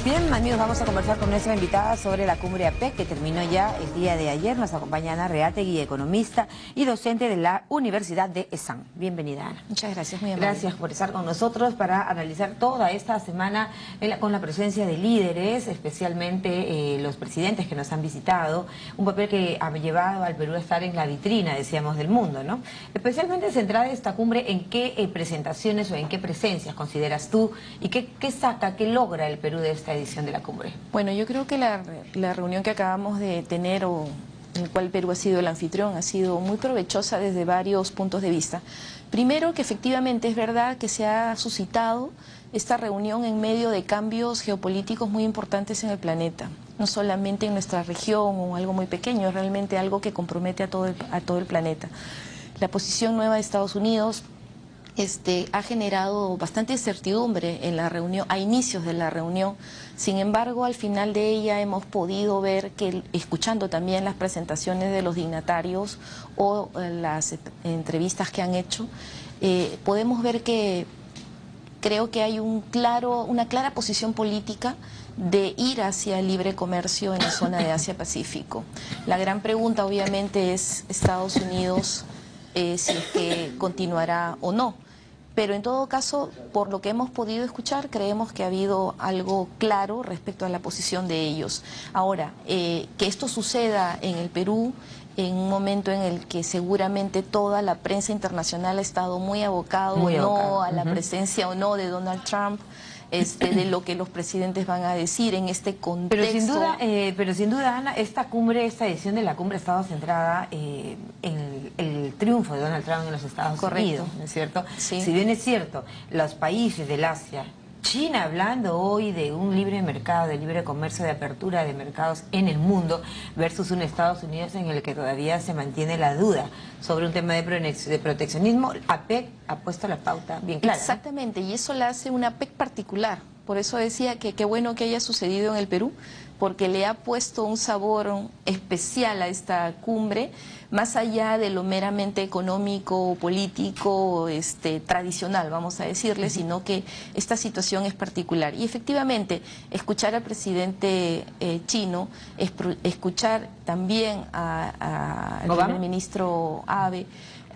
Bien, amigos, vamos a conversar con nuestra invitada sobre la cumbre APEC que terminó ya el día de ayer. Nos acompaña Ana Reategui, economista y docente de la Universidad de ESAM. Bienvenida, Ana. Muchas gracias, muy amable. Gracias por estar con nosotros para analizar toda esta semana con la presencia de líderes, especialmente los presidentes que nos han visitado, un papel que ha llevado al Perú a estar en la vitrina, decíamos, del mundo, ¿no? Especialmente centrada esta cumbre, ¿en qué presentaciones o en qué presencias consideras tú y qué saca, qué logra el Perú de esta edición de la cumbre? Bueno, yo creo que la reunión que acabamos de tener, en el cual Perú ha sido el anfitrión, ha sido muy provechosa desde varios puntos de vista. Primero, que efectivamente es verdad que se ha suscitado esta reunión en medio de cambios geopolíticos muy importantes en el planeta, no solamente en nuestra región o algo muy pequeño, es realmente algo que compromete a todo el planeta. La posición nueva de Estados Unidos ha generado bastante incertidumbre en la reunión, a inicios de la reunión. Sin embargo, al final de ella hemos podido ver que, escuchando también las presentaciones de los dignatarios o las entrevistas que han hecho, podemos ver que creo que hay una clara posición política de ir hacia el libre comercio en la zona de Asia-Pacífico. La gran pregunta obviamente es Estados Unidos, si es que continuará o no. Pero en todo caso, por lo que hemos podido escuchar, creemos que ha habido algo claro respecto a la posición de ellos. Ahora, que esto suceda en el Perú, en un momento en el que seguramente toda la prensa internacional ha estado muy abocado a la presencia o no de Donald Trump, de lo que los presidentes van a decir en este contexto. Pero sin duda, Ana, esta edición de la cumbre ha estado centrada en el triunfo de Donald Trump en los Estados Unidos, ¿no es cierto? Sí. Si bien es cierto, los países del Asia, China hablando hoy de un libre mercado, de libre comercio, de apertura de mercados en el mundo, versus un Estados Unidos en el que todavía se mantiene la duda sobre un tema de proteccionismo, APEC ha puesto la pauta bien clara. Exactamente, y eso la hace una APEC particular. Por eso decía que qué bueno que haya sucedido en el Perú, porque le ha puesto un sabor especial a esta cumbre, más allá de lo meramente económico, político, tradicional, vamos a decirle, sino que esta situación es particular. Y efectivamente, escuchar al presidente chino, escuchar también al primer ministro Abe,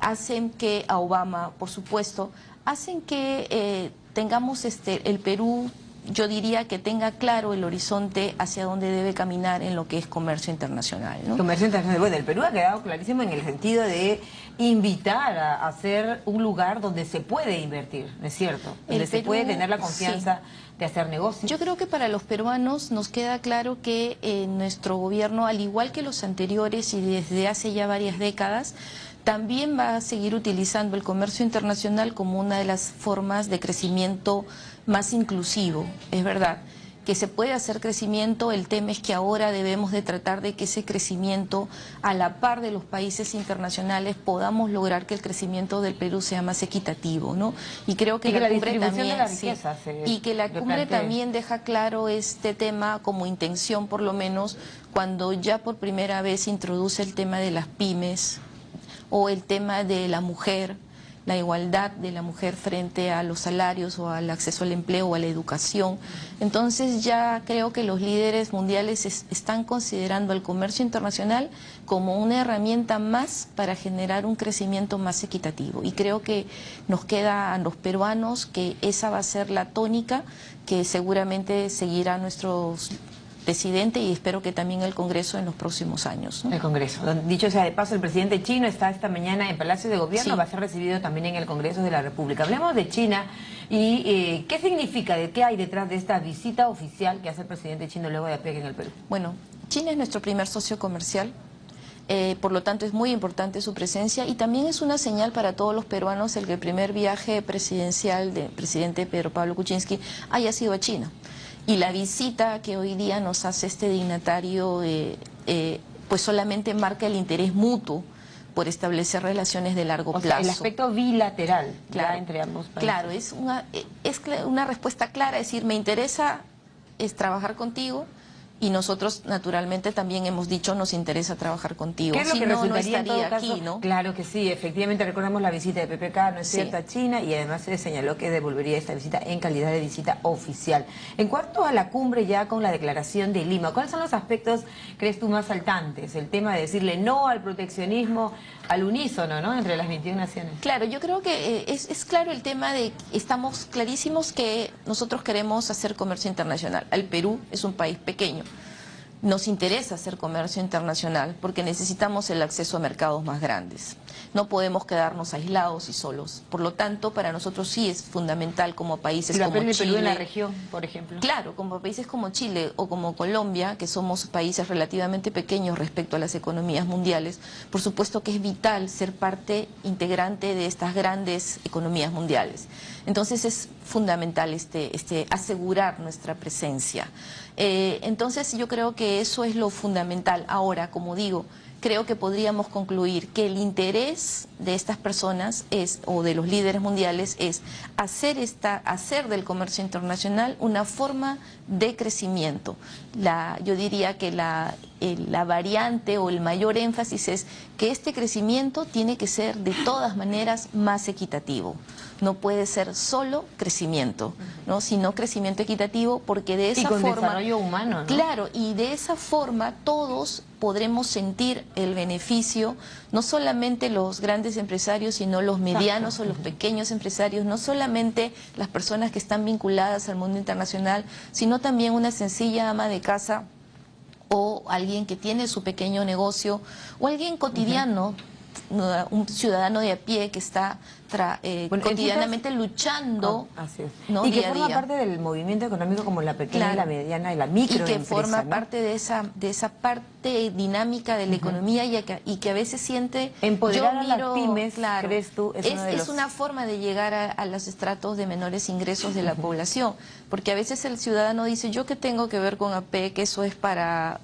hacen que a Obama, por supuesto, hacen que tengamos el Perú, yo diría que tenga claro el horizonte hacia dónde debe caminar en lo que es comercio internacional, ¿no? Comercio internacional. Bueno, el Perú ha quedado clarísimo en el sentido de invitar a ser un lugar donde se puede invertir, ¿no es cierto? Donde se puede tener la confianza de hacer negocios. Yo creo que para los peruanos nos queda claro que nuestro gobierno, al igual que los anteriores y desde hace ya varias décadas, también va a seguir utilizando el comercio internacional como una de las formas de crecimiento más inclusivo. Es verdad que se puede hacer crecimiento, el tema es que ahora debemos de tratar de que ese crecimiento, a la par de los países internacionales, podamos lograr que el crecimiento del Perú sea más equitativo, ¿no? Y creo que la cumbre también deja claro este tema como intención, por lo menos, cuando ya por primera vez introduce el tema de las pymes, o el tema de la mujer, la igualdad de la mujer frente a los salarios o al acceso al empleo o a la educación. Entonces ya creo que los líderes mundiales están considerando el comercio internacional como una herramienta más para generar un crecimiento más equitativo. Y creo que nos queda a los peruanos que esa va a ser la tónica que seguramente seguirá nuestros presidente y espero que también el Congreso en los próximos años, ¿no? El Congreso. Dicho sea de paso, el presidente chino está esta mañana en Palacio de Gobierno, va a ser recibido también en el Congreso de la República. Hablemos de China y ¿qué significa, qué hay detrás de esta visita oficial que hace el presidente chino luego de APEC en el Perú? Bueno, China es nuestro primer socio comercial. Por lo tanto es muy importante su presencia y también es una señal para todos los peruanos el que el primer viaje presidencial del presidente Pedro Pablo Kuczynski haya sido a China. Y la visita que hoy día nos hace este dignatario pues solamente marca el interés mutuo por establecer relaciones de largo plazo. Sea, el aspecto bilateral entre ambos países. Claro, es una respuesta clara, es decir, me interesa trabajar contigo, Y nosotros, naturalmente, también hemos dicho nos interesa trabajar contigo. ¿Qué es lo si que no, no resultaría en todo estaría caso? aquí, ¿no? Claro que sí, efectivamente recordamos la visita de PPK, ¿no es cierto?, a China, y además se señaló que devolvería esta visita en calidad de visita oficial. En cuanto a la cumbre ya con la declaración de Lima, ¿cuáles son los aspectos, crees tú, más saltantes? El tema de decirle no al proteccionismo al unísono, ¿no?, entre las 21 naciones. Claro, yo creo que es claro el tema de, estamos clarísimos que nosotros queremos hacer comercio internacional. El Perú es un país pequeño. Nos interesa hacer comercio internacional porque necesitamos el acceso a mercados más grandes. No podemos quedarnos aislados y solos. Por lo tanto, para nosotros sí es fundamental como países como Chile. Perú en la región, por ejemplo. Claro, como países como Chile o como Colombia, que somos países relativamente pequeños respecto a las economías mundiales, por supuesto que es vital ser parte integrante de estas grandes economías mundiales. Entonces es fundamental asegurar nuestra presencia. Entonces yo creo que eso es lo fundamental. Ahora, como digo, creo que podríamos concluir que el interés de estas personas o de los líderes mundiales es hacer del comercio internacional una forma de crecimiento. Yo diría que la variante o el mayor énfasis es que este crecimiento tiene que ser de todas maneras más equitativo. No puede ser solo crecimiento, ¿no?, sino crecimiento equitativo, porque de esa forma... Y con desarrollo humano, ¿no? Claro, y de esa forma todos podremos sentir el beneficio, no solamente los grandes empresarios, sino los medianos o los pequeños empresarios, no solamente las personas que están vinculadas al mundo internacional, sino también una sencilla ama de casa o alguien que tiene su pequeño negocio o alguien cotidiano, un ciudadano de a pie que está cotidianamente luchando, ¿no?, y que día a forma día. parte del movimiento económico como la pequeña, y la mediana y la microempresa, y que forma ¿no?, parte de esa parte dinámica de la economía y que a veces siente... Empoderar a las pymes, ¿crees tú? Es una forma de llegar a los estratos de menores ingresos de la población, porque a veces el ciudadano dice, ¿yo qué tengo que ver con AP? Que eso es para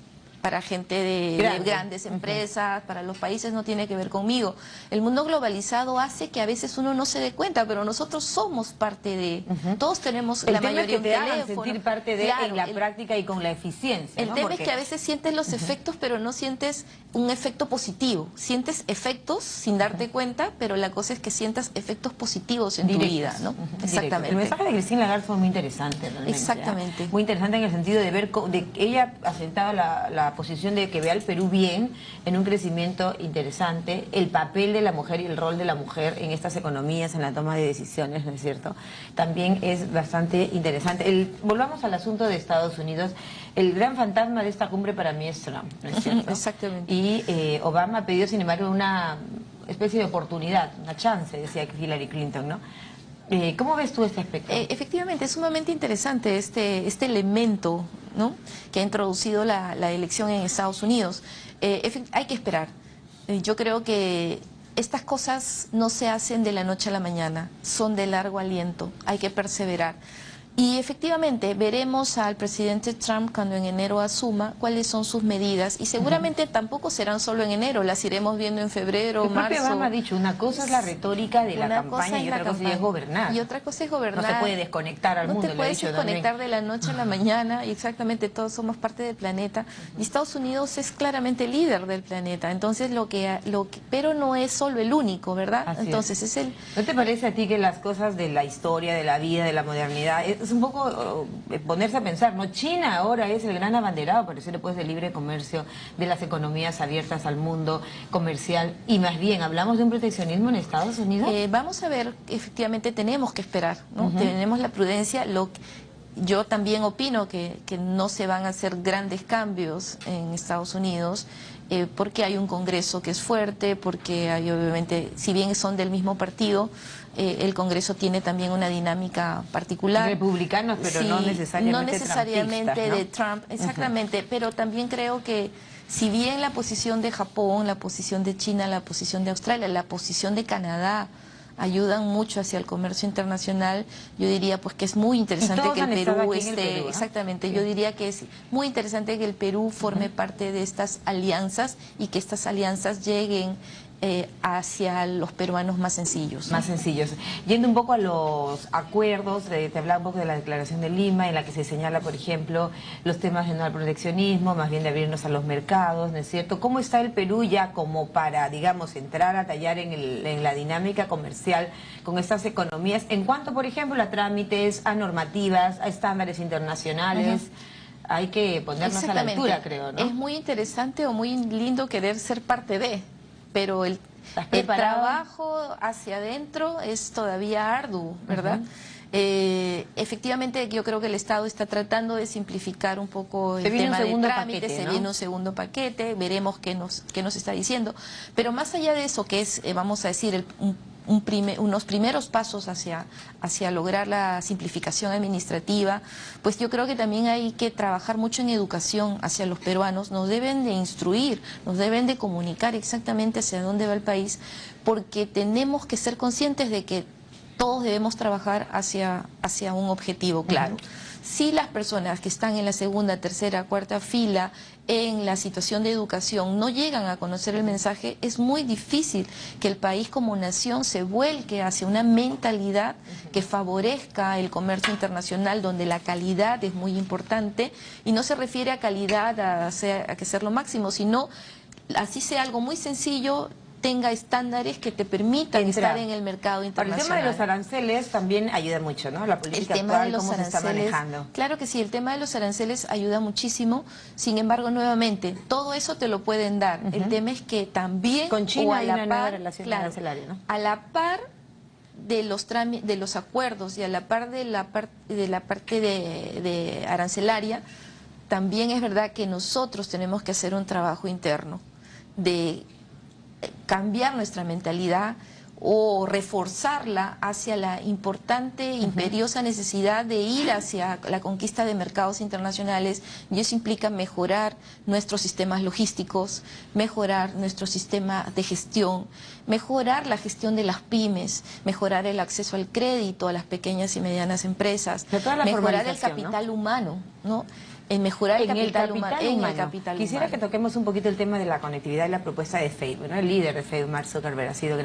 gente de grandes empresas, para los países, no tiene que ver conmigo. El mundo globalizado hace que a veces uno no se dé cuenta, pero nosotros somos parte de... Todos tenemos, la mayoría, un teléfono. Sentir parte de en la práctica y con la eficiencia. El tema es que a veces sientes los efectos, pero no sientes un efecto positivo. Sientes efectos sin darte cuenta, pero la cosa es que sientas efectos positivos en tu vida, ¿no? Exactamente. El mensaje de Christine Lagarde fue muy interesante, realmente. Exactamente. Muy interesante en el sentido de ver, ella asentaba la posición de que ve al Perú bien, en un crecimiento interesante, el papel de la mujer y el rol de la mujer en estas economías, en la toma de decisiones, ¿no es cierto? También es bastante interesante. Volvamos al asunto de Estados Unidos. El gran fantasma de esta cumbre para mí es Trump, ¿no es cierto? Exactamente. Y Obama ha pedido, sin embargo, una especie de oportunidad, una chance, decía Hillary Clinton, ¿no? ¿Cómo ves tú este aspecto? Efectivamente, es sumamente interesante este elemento, ¿no?, que ha introducido la elección en Estados Unidos. Hay que esperar. Yo creo que estas cosas no se hacen de la noche a la mañana, son de largo aliento, hay que perseverar. Y efectivamente veremos al presidente Trump cuando en enero asuma cuáles son sus medidas, y seguramente tampoco serán solo en enero, las iremos viendo en febrero, marzo. El propio Obama ha dicho, una cosa es la retórica de la campaña y otra cosa es gobernar. Y otra cosa es gobernar. No se puede desconectar al mundo. No te puedes desconectar de la noche a la mañana, y exactamente todos somos parte del planeta. Y Estados Unidos es claramente líder del planeta, entonces pero no es solo el único, ¿verdad? Así entonces es el... ¿No te parece a ti que las cosas de la historia, de la vida, de la modernidad, es un poco ponerse a pensar, ¿no? China ahora es el gran abanderado, por decirlo pues, del libre comercio, de las economías abiertas al mundo comercial, y más bien, ¿hablamos de un proteccionismo en Estados Unidos? Vamos a ver, efectivamente tenemos que esperar, ¿no? Tenemos la prudencia. Yo también opino que no se van a hacer grandes cambios en Estados Unidos, porque hay un Congreso que es fuerte, porque hay obviamente, si bien son del mismo partido, el Congreso tiene también una dinámica particular. Republicanos, pero sí, no necesariamente de Trump, exactamente, pero también creo que si bien la posición de Japón, la posición de China, la posición de Australia, la posición de Canadá ayudan mucho hacia el comercio internacional, yo diría pues que es muy interesante que el Perú esté, ¿no? Exactamente, sí. Yo diría que es muy interesante que el Perú forme parte de estas alianzas, y que estas alianzas lleguen hacia los peruanos más sencillos, ¿no? Más sencillos. Yendo un poco a los acuerdos, te hablaba un poco de la Declaración de Lima, en la que se señala, por ejemplo, los temas de no al proteccionismo, más bien de abrirnos a los mercados, ¿no es cierto? ¿Cómo está el Perú ya como para, digamos, entrar a tallar en la dinámica comercial con estas economías, en cuanto, por ejemplo, a trámites, a normativas, a estándares internacionales? Hay que ponernos a la altura, creo, ¿no? Es muy interesante o muy lindo querer ser parte de, pero el trabajo hacia adentro es todavía arduo, ¿verdad? Efectivamente, yo creo que el Estado está tratando de simplificar un poco el tema de trámites, se viene un segundo paquete, veremos qué nos está diciendo, pero más allá de eso, que es, vamos a decir, unos primeros pasos hacia lograr la simplificación administrativa, pues yo creo que también hay que trabajar mucho en educación hacia los peruanos. Nos deben de instruir, nos deben de comunicar exactamente hacia dónde va el país, porque tenemos que ser conscientes de que todos debemos trabajar hacia un objetivo claro. Si las personas que están en la segunda, tercera, cuarta fila en la situación de educación no llegan a conocer el mensaje, es muy difícil que el país como nación se vuelque hacia una mentalidad que favorezca el comercio internacional, donde la calidad es muy importante, y no se refiere a calidad a que ser lo máximo, sino así sea algo muy sencillo, tenga estándares que te permitan estar en el mercado internacional. Para el tema de los aranceles también ayuda mucho, ¿no? La política actual, cómo se está manejando. Claro que sí, el tema de los aranceles ayuda muchísimo. Sin embargo, nuevamente, todo eso te lo pueden dar. El tema es que también... Con China hay una nueva relación arancelaria, ¿no? A la par de los acuerdos y a la par de la parte de arancelaria, también es verdad que nosotros tenemos que hacer un trabajo interno de cambiar nuestra mentalidad o reforzarla hacia la importante, imperiosa necesidad de ir hacia la conquista de mercados internacionales, y eso implica mejorar nuestros sistemas logísticos, mejorar nuestro sistema de gestión, mejorar la gestión de las pymes, mejorar el acceso al crédito a las pequeñas y medianas empresas, mejorar el capital humano, ¿no? En mejorar el capital humano. Quisiera que toquemos un poquito el tema de la conectividad y la propuesta de Facebook, ¿no? El líder de Facebook, Mark Zuckerberg, ha sido de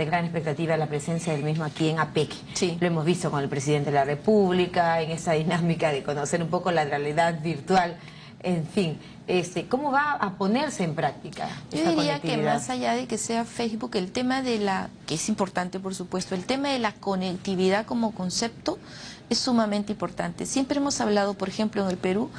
gran expectativa la presencia del mismo aquí en APEC. Sí. Lo hemos visto con el presidente de la República, en esa dinámica de conocer un poco la realidad virtual. En fin, ¿cómo va a ponerse en práctica esta Yo diría que conectividad? más allá de que sea Facebook, el tema de que es importante por supuesto, el tema de la conectividad como concepto es sumamente importante. Siempre hemos hablado, por ejemplo, en el Perú,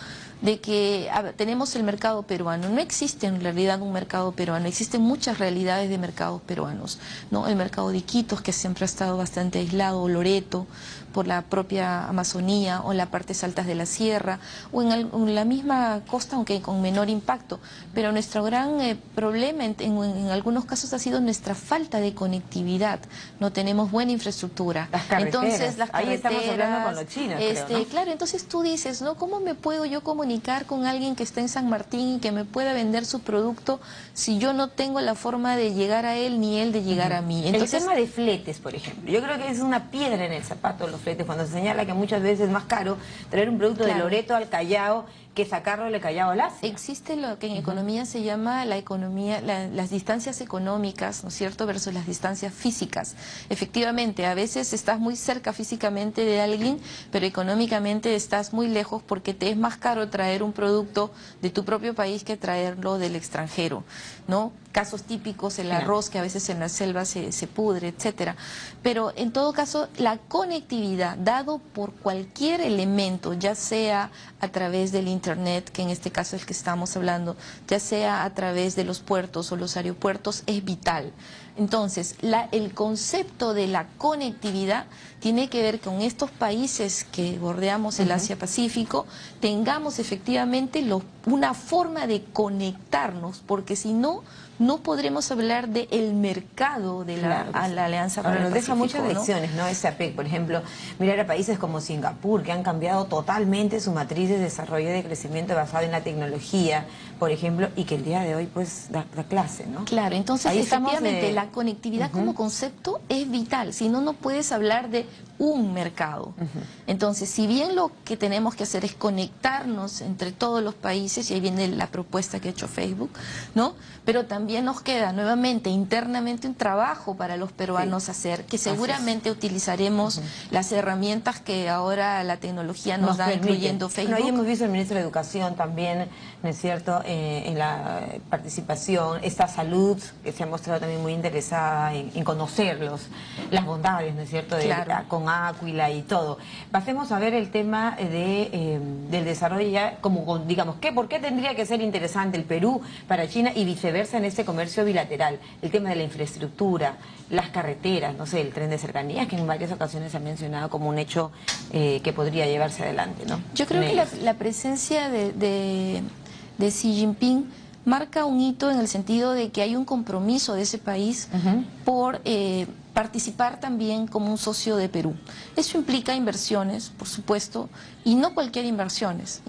de que tenemos el mercado peruano. No existe en realidad un mercado peruano, existen muchas realidades de mercados peruanos, ¿no? El mercado de Iquitos, que siempre ha estado bastante aislado, Loreto, por la propia Amazonía, o en las partes altas de la sierra, o en la misma costa, aunque con menor impacto. Pero nuestro gran problema en algunos casos ha sido nuestra falta de conectividad. No tenemos buena infraestructura. Las carreteras. Entonces, las Ahí carreteras, estamos hablando con los chinos, creo, ¿no? Claro, entonces tú dices, ¿no? ¿Cómo me puedo yo comunicar con alguien que está en San Martín y que me pueda vender su producto si yo no tengo la forma de llegar a él ni él de llegar a mí? Entonces, el tema de fletes, por ejemplo, yo creo que es una piedra en el zapato los fletes, cuando se señala que muchas veces es más caro traer un producto de Loreto al Callao que sacarlo del Callao al Asia. Existe lo que en economía se llama las distancias económicas, ¿no es cierto?, versus las distancias físicas. Efectivamente, a veces estás muy cerca físicamente de alguien, pero económicamente estás muy lejos porque te es más caro traer un producto de tu propio país que traerlo del extranjero, ¿no? Casos típicos, el arroz que a veces en la selva se pudre, etcétera. Pero en todo caso, la conectividad, dado por cualquier elemento, ya sea a través del Internet, que en este caso es el que estamos hablando, ya sea a través de los puertos o los aeropuertos, es vital. Entonces, el concepto de la conectividad tiene que ver con estos países que bordeamos el Asia-Pacífico, tengamos efectivamente una forma de conectarnos, porque si no, no podremos hablar del mercado de la Alianza para el Pacífico. Nos deja muchas lecciones, ¿no? Ese APEC, por ejemplo, mirar a países como Singapur, que han cambiado totalmente su matriz de desarrollo y de crecimiento basado en la tecnología, por ejemplo, y que el día de hoy pues da clase, ¿no? Claro, entonces ahí efectivamente la conectividad como concepto es vital, si no, no puedes hablar de un mercado. Entonces, si bien lo que tenemos que hacer es conectarnos entre todos los países, y ahí viene la propuesta que ha hecho Facebook, ¿no? Pero también nos queda nuevamente internamente un trabajo para los peruanos hacer, que seguramente utilizaremos las herramientas que ahora la tecnología nos da, permite, incluyendo Facebook. Bueno, ahí hemos visto al ministro de Educación también, ¿no es cierto?, en la participación, esta salud que se ha mostrado también muy interesada en conocer las bondades, ¿no es cierto?, con Áquila y todo. Pasemos a ver el tema del desarrollo ya, como digamos, ¿por qué tendría que ser interesante el Perú para China y viceversa en este comercio bilateral? El tema de la infraestructura, las carreteras, no sé, el tren de cercanías, que en varias ocasiones se ha mencionado como un hecho que podría llevarse adelante, ¿no? Yo creo que la presencia de Xi Jinping marca un hito en el sentido de que hay un compromiso de ese país por participar también como un socio de Perú. Eso implica inversiones, por supuesto, y no cualquier inversiones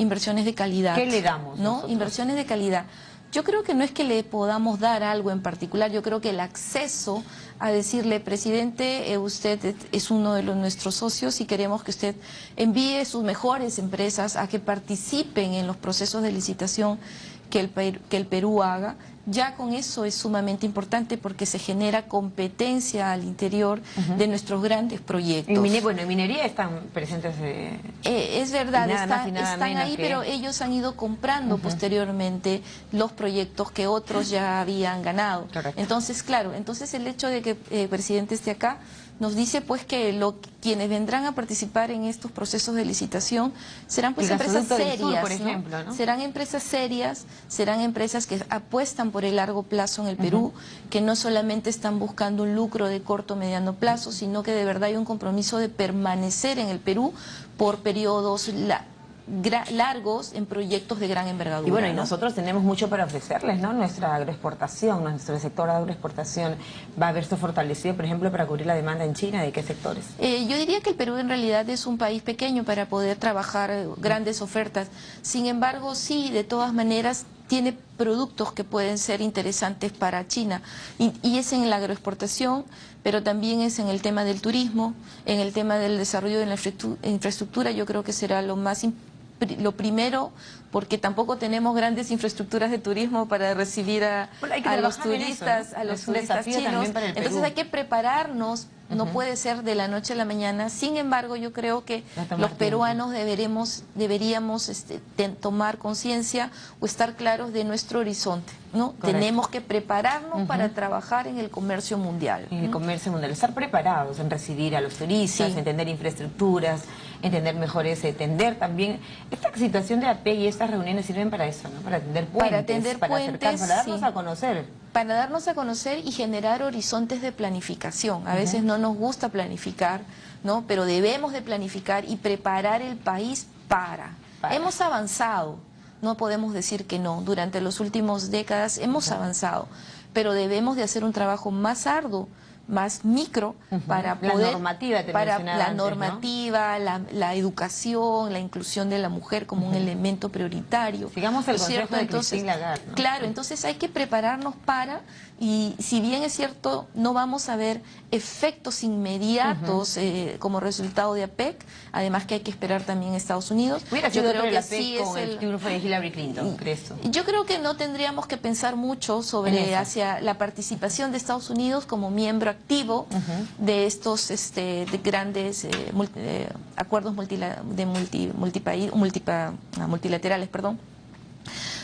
de calidad. ¿Qué le damos ¿no? nosotros? Inversiones de calidad. Yo creo que no es que le podamos dar algo en particular, yo creo que el acceso a decirle, presidente, usted es uno de nuestros socios y queremos que usted envíe sus mejores empresas a que participen en los procesos de licitación que el Perú haga, ya con eso es sumamente importante porque se genera competencia al interior de nuestros grandes proyectos. Bueno, en minería están presentes... es verdad, están ahí, pero ellos han ido comprando posteriormente los proyectos que otros ya habían ganado. Correcto. Entonces, claro, el hecho de que el presidente esté acá nos dice pues que quienes vendrán a participar en estos procesos de licitación serán pues empresas serias, por ejemplo, ¿no? Serán empresas serias, serán empresas que apuestan por el largo plazo en el Perú, que no solamente están buscando un lucro de corto o mediano plazo, sino que de verdad hay un compromiso de permanecer en el Perú por periodos largos en proyectos de gran envergadura. Y bueno, y ¿no? nosotros tenemos mucho para ofrecerles, ¿no? Nuestra agroexportación, nuestro sector de agroexportación va a verse fortalecido, por ejemplo, para cubrir la demanda en China. ¿De qué sectores? Yo diría que el Perú en realidad es un país pequeño para poder trabajar grandes ofertas. Sin embargo, sí, de todas maneras, tiene productos que pueden ser interesantes para China. Y es en la agroexportación, pero también es en el tema del turismo, en el tema del desarrollo de la infraestructura. Yo creo que será lo primero, porque tampoco tenemos grandes infraestructuras de turismo para recibir a los turistas, eso, ¿no? a los turistas chinos. Entonces hay que prepararnos, no puede ser de la noche a la mañana. Sin embargo, yo creo que los peruanos deberíamos tomar conciencia o estar claros de nuestro horizonte, ¿no? Tenemos que prepararnos para trabajar en el comercio mundial. En el comercio mundial, estar preparados en recibir a los turistas, entender infraestructuras, entender mejores, entender también. Esta situación de APEC y estas reuniones sirven para eso, ¿no? Para atender puentes, para acercar, para darnos a conocer. Para darnos a conocer y generar horizontes de planificación. A veces no nos gusta planificar, ¿no? Pero debemos de planificar y preparar el país para. Hemos avanzado, no podemos decir que no. Durante las últimas décadas hemos avanzado, pero debemos de hacer un trabajo más arduo, más micro, para poder... La normativa, la educación, la inclusión de la mujer como un elemento prioritario. Sigamos el consejo de Christine Lagarde, ¿no? Claro, entonces hay que prepararnos para, y si bien es cierto, no vamos a ver efectos inmediatos como resultado de APEC, además que hay que esperar también en Estados Unidos. Yo creo que sí con el triunfo de Hillary Clinton, ¿crees tú? Yo creo que no tendríamos que pensar mucho sobre hacia la participación de Estados Unidos como miembro activo de estos de grandes acuerdos multilaterales, perdón.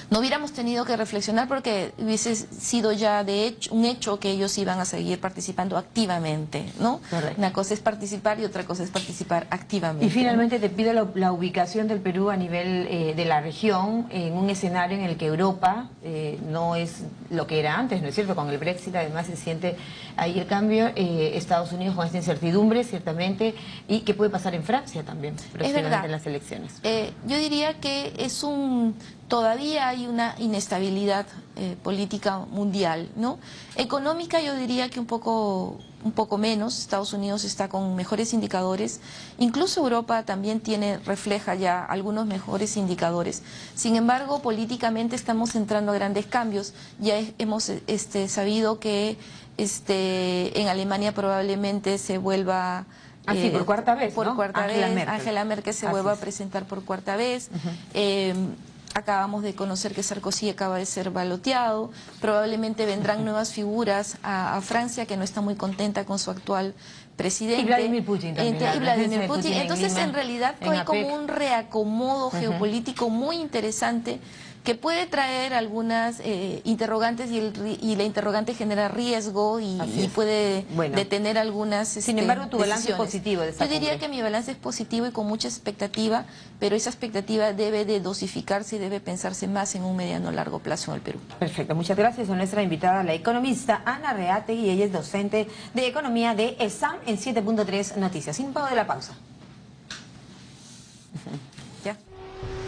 No hubiéramos tenido que reflexionar porque hubiese sido ya de hecho un hecho que ellos iban a seguir participando activamente, ¿no? Correcto. Una cosa es participar y otra cosa es participar activamente. Y finalmente te pido la ubicación del Perú a nivel de la región, en un escenario en el que Europa no es lo que era antes, ¿no es cierto? Con el Brexit además se siente ahí el cambio, Estados Unidos con esta incertidumbre ciertamente, y qué puede pasar en Francia también próximamente en las elecciones. Yo diría que todavía hay una inestabilidad política mundial, ¿no? Económica yo diría que un poco menos. Estados Unidos está con mejores indicadores, incluso Europa también refleja ya algunos mejores indicadores. Sin embargo, políticamente estamos entrando a grandes cambios. Ya hemos sabido que en Alemania probablemente se vuelva Así, por cuarta vez, Por ¿no? cuarta Angela vez, Merkel. Angela Merkel se Así vuelve a es. presentar por cuarta vez. Acabamos de conocer que Sarkozy acaba de ser baloteado. Probablemente vendrán nuevas figuras a Francia, que no está muy contenta con su actual presidente. Y Vladimir Putin también. Y Vladimir Putin. en Entonces, Lima, en realidad, en hay como APEC. un reacomodo geopolítico muy interesante que puede traer algunas interrogantes y la interrogante genera riesgo y puede detener algunas Sin embargo, tu balance es decisiones. positivo de esta Yo diría cumbre. que mi balance es positivo y con mucha expectativa, pero esa expectativa debe de dosificarse y debe pensarse más en un mediano largo plazo en el Perú. Perfecto, muchas gracias a nuestra invitada, la economista Ana Reategui, ella es docente de Economía de ESAM en 7.3 Noticias. Sin pago de la pausa.